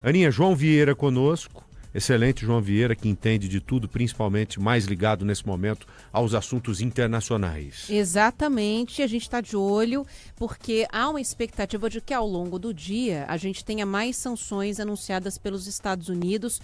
Aninha, João Vieira conosco, excelente João Vieira, que entende de tudo, principalmente mais ligado nesse momento aos assuntos internacionais. Exatamente, a gente está de olho porque há uma expectativa de que ao longo do dia a gente tenha mais sanções anunciadas pelos Estados Unidos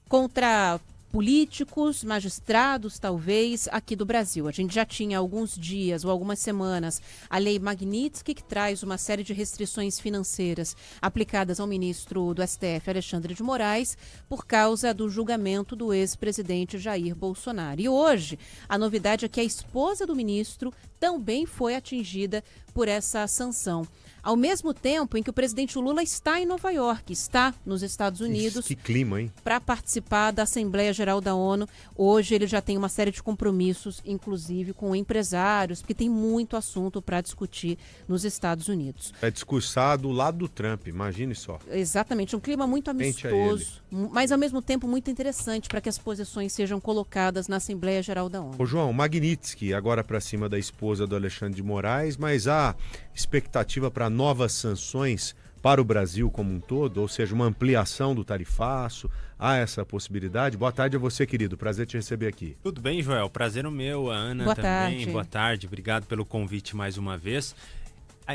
contra políticos, magistrados, talvez, aqui do Brasil. A gente já tinha há alguns dias ou algumas semanas a Lei Magnitsky, que traz uma série de restrições financeiras aplicadas ao ministro do STF, Alexandre de Moraes, por causa do julgamento do ex-presidente Jair Bolsonaro. E hoje, a novidade é que a esposa do ministro também foi atingida por essa sanção. Ao mesmo tempo em que o presidente Lula está em Nova York, está nos Estados Unidos. Que clima, hein? Para participar da Assembleia Geral da ONU. Hoje ele já tem uma série de compromissos, inclusive com empresários, porque tem muito assunto para discutir nos Estados Unidos. É discursar do lado do Trump, imagine só. Exatamente, um clima muito amistoso, mas ao mesmo tempo muito interessante para que as posições sejam colocadas na Assembleia Geral da ONU. Ô João, Magnitsky agora para cima da esposa do Alexandre de Moraes, mas há expectativa para novas sanções para o Brasil como um todo, ou seja, uma ampliação do tarifaço, há essa possibilidade? Boa tarde a você, querido, prazer te receber aqui. Tudo bem, Joel? Prazer o meu, a Ana Boa também. Tarde. Boa tarde, obrigado pelo convite mais uma vez.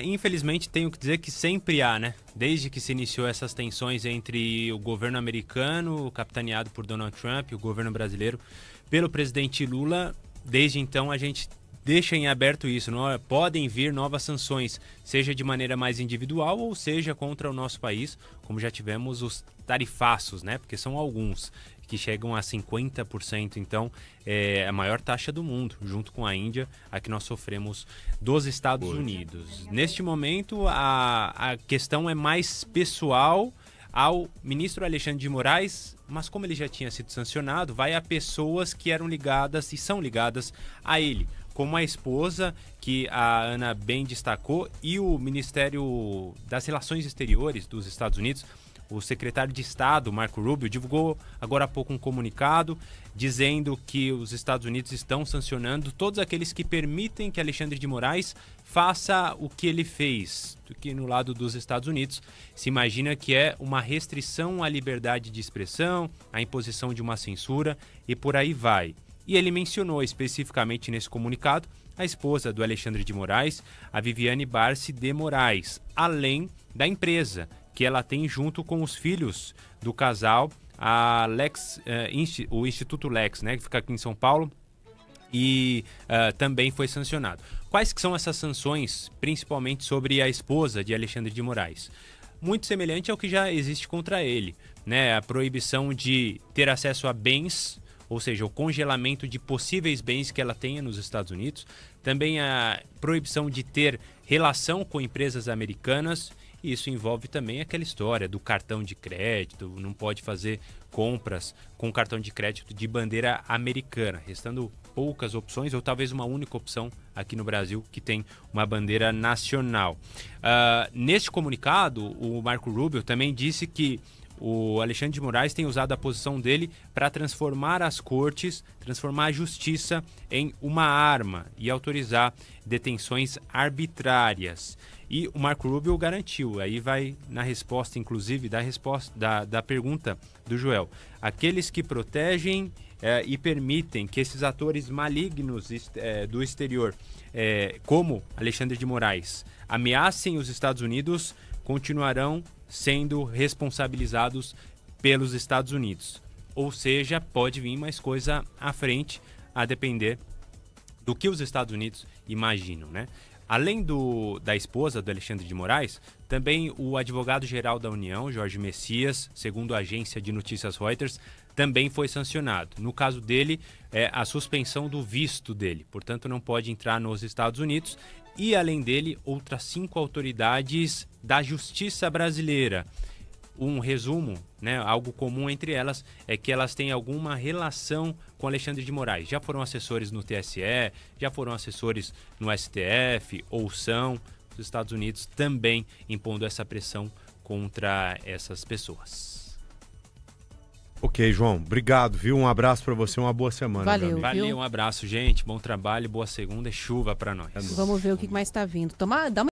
Infelizmente, tenho que dizer que sempre há, né? Desde que se iniciou essas tensões entre o governo americano, capitaneado por Donald Trump, e o governo brasileiro pelo presidente Lula, desde então a gente deixa em aberto isso, não? Podem vir novas sanções, seja de maneira mais individual ou seja contra o nosso país, como já tivemos os tarifaços, né? Porque são alguns que chegam a 50%, então é a maior taxa do mundo, junto com a Índia, a que nós sofremos dos Estados Unidos. Neste momento, a questão é mais pessoal ao ministro Alexandre de Moraes, mas como ele já tinha sido sancionado, vai a pessoas que eram ligadas e são ligadas a ele, como a esposa, que a Ana bem destacou, e o Ministério das Relações Exteriores dos Estados Unidos. O secretário de Estado, Marco Rubio, divulgou agora há pouco um comunicado dizendo que os Estados Unidos estão sancionando todos aqueles que permitem que Alexandre de Moraes faça o que ele fez, que no lado dos Estados Unidos se imagina que é uma restrição à liberdade de expressão, a imposição de uma censura e por aí vai. E ele mencionou especificamente nesse comunicado a esposa do Alexandre de Moraes, a Viviane Barsi de Moraes, além da empresa que ela tem junto com os filhos do casal, a Lex, o Instituto Lex, né, que fica aqui em São Paulo, e também foi sancionado. Quais que são essas sanções, principalmente sobre a esposa de Alexandre de Moraes? Muito semelhante ao que já existe contra ele, né? A proibição de ter acesso a bens, ou seja, o congelamento de possíveis bens que ela tenha nos Estados Unidos, também a proibição de ter relação com empresas americanas. E isso envolve também aquela história do cartão de crédito, não pode fazer compras com cartão de crédito de bandeira americana, restando poucas opções ou talvez uma única opção aqui no Brasil que tem uma bandeira nacional. Neste comunicado, o Marco Rubio também disse que o Alexandre de Moraes tem usado a posição dele para transformar as cortes, transformar a justiça em uma arma e autorizar detenções arbitrárias. E o Marco Rubio garantiu, aí vai na resposta, inclusive, da pergunta do Joel. Aqueles que protegem e permitem que esses atores malignos do exterior, como Alexandre de Moraes, ameacem os Estados Unidos, continuarão sendo responsabilizados pelos Estados Unidos. Ou seja, pode vir mais coisa à frente, a depender do que os Estados Unidos imaginam, né? Além da esposa do Alexandre de Moraes, também o advogado-geral da União, Jorge Messias, segundo a agência de notícias Reuters, também foi sancionado. No caso dele, a suspensão do visto dele, portanto não pode entrar nos Estados Unidos. E além dele, outras 5 autoridades da justiça brasileira. Um resumo, né, algo comum entre elas, é que elas têm alguma relação com Alexandre de Moraes. Já foram assessores no TSE, já foram assessores no STF, ou são. Os Estados Unidos também impondo essa pressão contra essas pessoas. Ok, João, obrigado, viu? Um abraço para você, uma boa semana. Valeu, Valeu, um abraço, gente. Bom trabalho, boa segunda e chuva para nós. Vamos ver o que mais está vindo. Dá uma